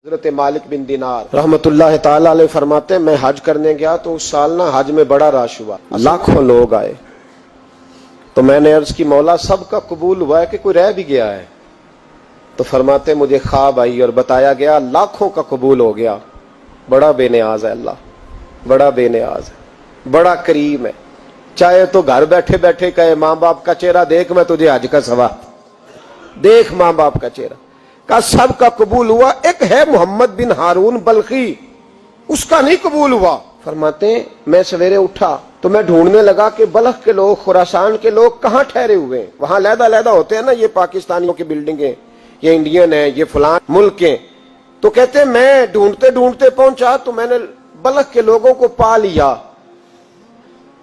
حضرت مالک بن دینار رحمت اللہ تعالی علیہ فرماتے ہیں میں حج کرنے گیا تو اس سال نا حج میں بڑا رش ہوا، لاکھوں لوگ آئے، تو میں نے عرض کی مولا سب کا قبول ہوا ہے کہ کوئی رہ بھی گیا ہے؟ تو فرماتے مجھے خواب آئی اور بتایا گیا لاکھوں کا قبول ہو گیا۔ بڑا بے نیاز ہے اللہ، بڑا بے نیاز ہے، بڑا کریم ہے، چاہے تو گھر بیٹھے بیٹھے کہے ماں باپ کا چہرہ دیکھ میں تجھے حج کا ثواب، دیکھ ماں باپ کا چہرہ، کا سب کا قبول ہوا۔ ایک ہے محمد بن ہارون بلخی، اس کا نہیں قبول ہوا۔ فرماتے ہیں میں سویرے اٹھا تو میں ڈھونڈنے لگا کہ بلخ کے لوگ، خراسان کے لوگ کہاں ٹھہرے ہوئے ہیں، وہاں علیحدہ علیحدہ ہوتے ہیں نا، یہ پاکستانیوں کی بلڈنگیں، یہ انڈین ہیں، یہ فلان ملک ہیں۔ تو کہتے ہیں میں ڈھونڈتے ڈھونڈتے پہنچا تو میں نے بلخ کے لوگوں کو پا لیا۔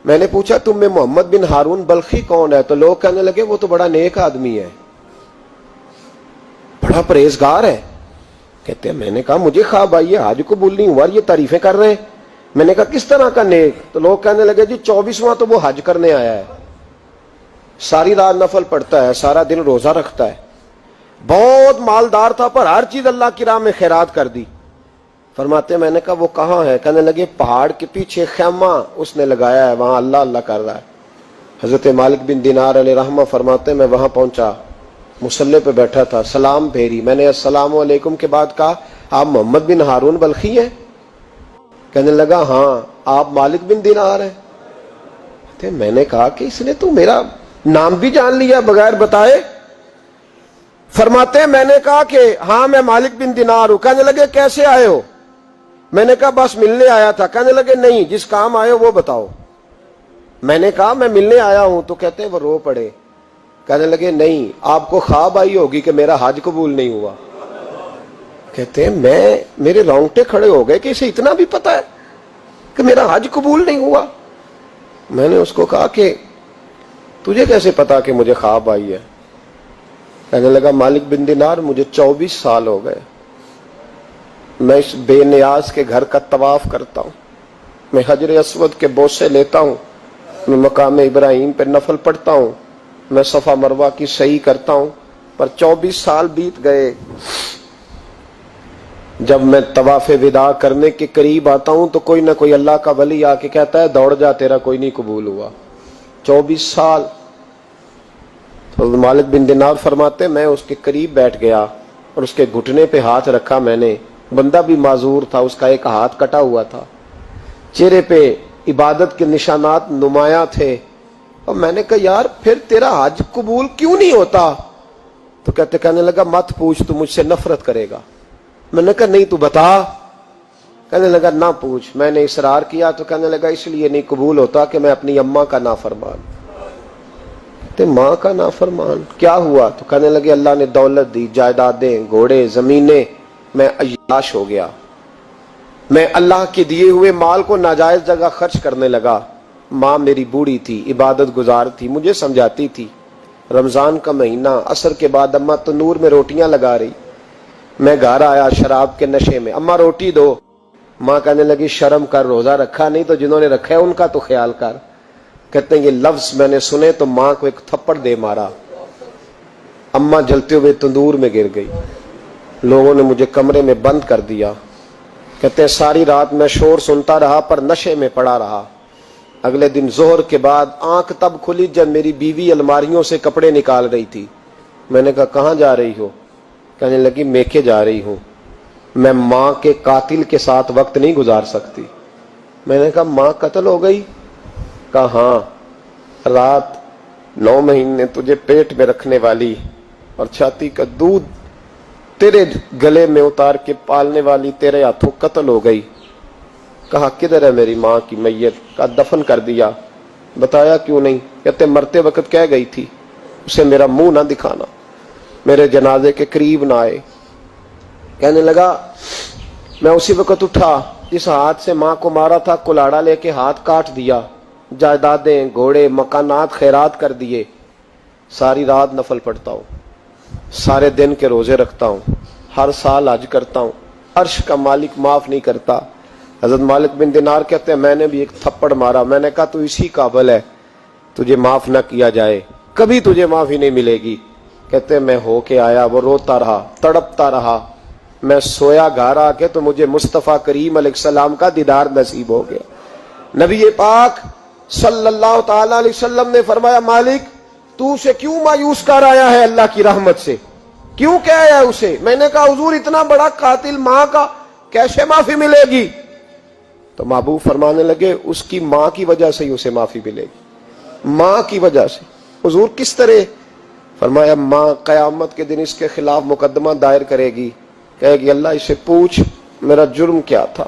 میں نے پوچھا تم میں محمد بن ہارون بلخی کون ہے؟ تو لوگ کہنے لگے وہ تو بڑا نیک آدمی ہے، بڑا پرہیزگار ہے۔ کہتے ہیں میں نے کہا مجھے خواب آئی ہے، حج قبول نہیں ہوا، یہ تعریفیں کر رہے ہیں۔ میں نے کہا کس طرح کا نیک؟ تو لوگ کہنے لگے جی 24واں تو وہ حج کرنے آیا ہے، ساری رات نفل پڑھتا ہے، سارا دن روزہ رکھتا ہے، بہت مالدار تھا پر ہر چیز اللہ کی راہ میں خیرات کر دی۔ فرماتے ہیں میں نے کہا وہ کہاں ہے؟ کہنے لگے پہاڑ کے پیچھے خیمہ اس نے لگایا ہے، وہاں اللہ اللہ کر رہا ہے۔ حضرت مالک بن دینار علیہ رحمہ فرماتے ہیں میں وہاں پہنچا، مصلی پہ بیٹھا تھا، سلام پھیری، میں نے السلام علیکم کے بعد کہا آپ محمد بن ہارون بلخی ہیں؟ کہنے لگا ہاں۔ آپ مالک بن دینار ہیں؟ میں نے کہا کہ اس نے تو میرا نام بھی جان لیا بغیر بتائے۔ فرماتے ہیں میں نے کہا کہ ہاں میں مالک بن دینار ہوں۔ کہنے لگے کیسے آئے ہو؟ میں نے کہا بس ملنے آیا تھا۔ کہنے لگے نہیں جس کام آئے ہو وہ بتاؤ۔ میں نے کہا میں ملنے آیا ہوں۔ تو کہتے ہیں وہ رو پڑے، کہنے لگے نہیں آپ کو خواب آئی ہوگی کہ میرا حج قبول نہیں ہوا۔ کہتے ہیں میرے رونگٹے کھڑے ہو گئے کہ اسے اتنا بھی پتا ہے کہ میرا حج قبول نہیں ہوا۔ میں نے اس کو کہا کہ تجھے کیسے پتا کہ مجھے خواب آئی ہے؟ کہنے لگا مالک بن دینار مجھے 24 سال ہو گئے، میں اس بے نیاز کے گھر کا طواف کرتا ہوں، میں حجر اسود کے بوسے لیتا ہوں، میں مقام ابراہیم پہ نفل پڑھتا ہوں، میں صفا مروہ کی سعی کرتا ہوں، پر 24 سال بیت گئے۔ جب میں طواف وداع کرنے کے قریب آتا ہوں تو کوئی نہ کوئی اللہ کا ولی آ کے کہتا ہے دوڑ جا تیرا کوئی نہیں قبول ہوا۔ 24 سال۔ تو مالک بن دینار فرماتے میں اس کے قریب بیٹھ گیا اور اس کے گھٹنے پہ ہاتھ رکھا، میں نے، بندہ بھی معذور تھا، اس کا ایک ہاتھ کٹا ہوا تھا، چہرے پہ عبادت کے نشانات نمایاں تھے، اور میں نے کہا یار پھر تیرا حج قبول کیوں نہیں ہوتا؟ تو کہنے لگا مت پوچھ تو مجھ سے نفرت کرے گا۔ میں نے کہا نہیں تو بتا۔ کہنے لگا نہ پوچھ۔ میں نے اصرار کیا تو کہنے لگا اس لیے نہیں قبول ہوتا کہ میں اپنی اماں کا نافرمان۔ کہتے ماں کا نافرمان کیا ہوا؟ تو کہنے لگے اللہ نے دولت دی، جائیدادیں، گھوڑے، زمینیں، میں عیاش ہو گیا، میں اللہ کے دیے ہوئے مال کو ناجائز جگہ خرچ کرنے لگا۔ ماں میری بوڑھی تھی، عبادت گزار تھی، مجھے سمجھاتی تھی۔ رمضان کا مہینہ، عصر کے بعد اماں تنور میں روٹیاں لگا رہی، میں گھر آیا شراب کے نشے میں، اماں روٹی دو۔ ماں کہنے لگی شرم کر، روزہ رکھا نہیں تو جنہوں نے رکھا ہے ان کا تو خیال کر۔ کہتے ہیں یہ لفظ میں نے سنے تو ماں کو ایک تھپڑ دے مارا، اماں جلتے ہوئے تندور میں گر گئی، لوگوں نے مجھے کمرے میں بند کر دیا۔ کہتے ہیں ساری رات میں شور سنتا رہا پر نشے میں پڑا رہا۔ اگلے دن ظہر کے بعد آنکھ تب کھلی جب میری بیوی الماریوں سے کپڑے نکال رہی تھی۔ میں نے کہا کہاں جا رہی ہو؟ کہنے لگی میکے جا رہی ہوں، میں ماں کے قاتل کے ساتھ وقت نہیں گزار سکتی۔ میں نے کہا ماں قتل ہو گئی؟ کہا ہاں، رات 9 مہینے تجھے پیٹ میں رکھنے والی اور چھاتی کا دودھ تیرے گلے میں اتار کے پالنے والی تیرے ہاتھوں قتل ہو گئی۔ کہا کدھر ہے میری ماں کی میت؟ کہا دفن کر دیا۔ بتایا کیوں نہیں؟ کہتے مرتے وقت کہہ گئی تھی اسے میرا منہ نہ دکھانا، میرے جنازے کے قریب نہ آئے۔ کہنے لگا میں اسی وقت اٹھا جس ہاتھ سے ماں کو مارا تھا، کلاڑا لے کے ہاتھ کاٹ دیا، جائیدادیں، گھوڑے، مکانات خیرات کر دیے۔ ساری رات نفل پڑھتا ہوں، سارے دن کے روزے رکھتا ہوں، ہر سال حج کرتا ہوں، عرش کا مالک معاف نہیں کرتا۔ حضرت مالک بن دینار کہتے ہیں میں نے بھی ایک تھپڑ مارا، میں نے کہا تو اسی قابل ہے تجھے معاف نہ کیا جائے، کبھی تجھے معافی نہیں ملے گی۔ کہتے ہیں میں ہو کے آیا، وہ روتا رہا، تڑپتا رہا، میں سویا گھر آ کے تو مجھے مصطفیٰ کریم علیہ السلام کا دیدار نصیب ہو گیا. نبی پاک صلی اللہ تعالی علیہ وسلم نے فرمایا مالک تو اسے کیوں مایوس کر آیا ہے اللہ کی رحمت سے, کیوں کہہ آیا ہے اسے؟ میں نے کہا حضور اتنا بڑا قاتل ماں کا کیسے معافی ملے گی؟ تو محبوب فرمانے لگے اس کی ماں کی وجہ سے ہی اسے معافی ملے گی, ماں کی وجہ سے. حضور کس طرح؟ فرمایا ماں قیامت کے دن اس کے خلاف مقدمہ دائر کرے گی, کہے گی اللہ اسے پوچھ میرا جرم کیا تھا,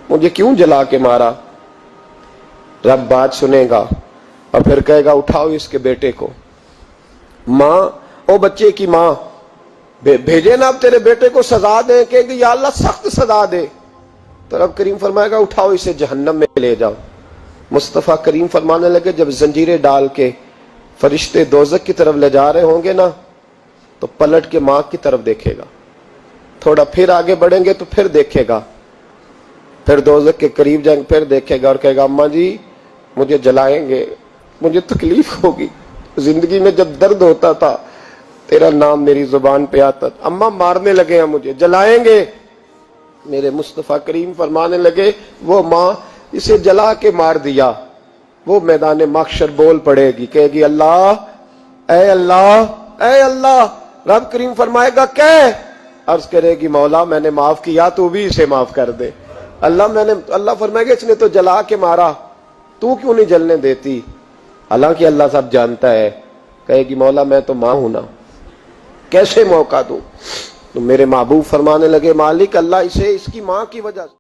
مجھے کیوں جلا کے مارا؟ رب بات سنے گا اور پھر کہے گا اٹھاؤ اس کے بیٹے کو. ماں او بچے کی ماں بھیجے نا اب تیرے بیٹے کو سزا دیں, کہے گی یا اللہ سخت سزا دے. تو رب کریم فرمائے گا اٹھاؤ اسے جہنم میں لے جاؤ. مصطفیٰ کریم فرمانے لگے جب زنجیریں ڈال کے فرشتے دوزخ کی طرف لے جا رہے ہوں گے نا تو پلٹ کے ماں کی طرف دیکھے گا, تھوڑا پھر آگے بڑھیں گے تو پھر دیکھے گا, پھر دوزخ کے قریب جائیں پھر دیکھے گا اور کہے گا اماں جی مجھے جلائیں گے, مجھے تکلیف ہوگی, زندگی میں جب درد ہوتا تھا تیرا نام میری زبان پہ آتا, اماں مارنے لگے ہیں مجھے, جلائیں گے. میرے مصطفیٰ کریم فرمانے لگے وہ ماں اسے جلا کے مار دیا, وہ میدان محشر بول پڑے گی, کہے گی اللہ اے اللہ اے اللہ. رب کریم فرمائے گا کہ عرض کرے گی مولا میں نے معاف کیا تو بھی اسے معاف کر دے. اللہ فرمائے گا اس نے تو جلا کے مارا, تو کیوں نہیں جلنے دیتی؟ حالانکہ اللہ سب جانتا ہے. کہے گی مولا میں تو ماں ہوں نا, کیسے موقع دوں؟ تو میرے محبوب فرمانے لگے مالک اللہ اسے اس کی ماں کی وجہ سے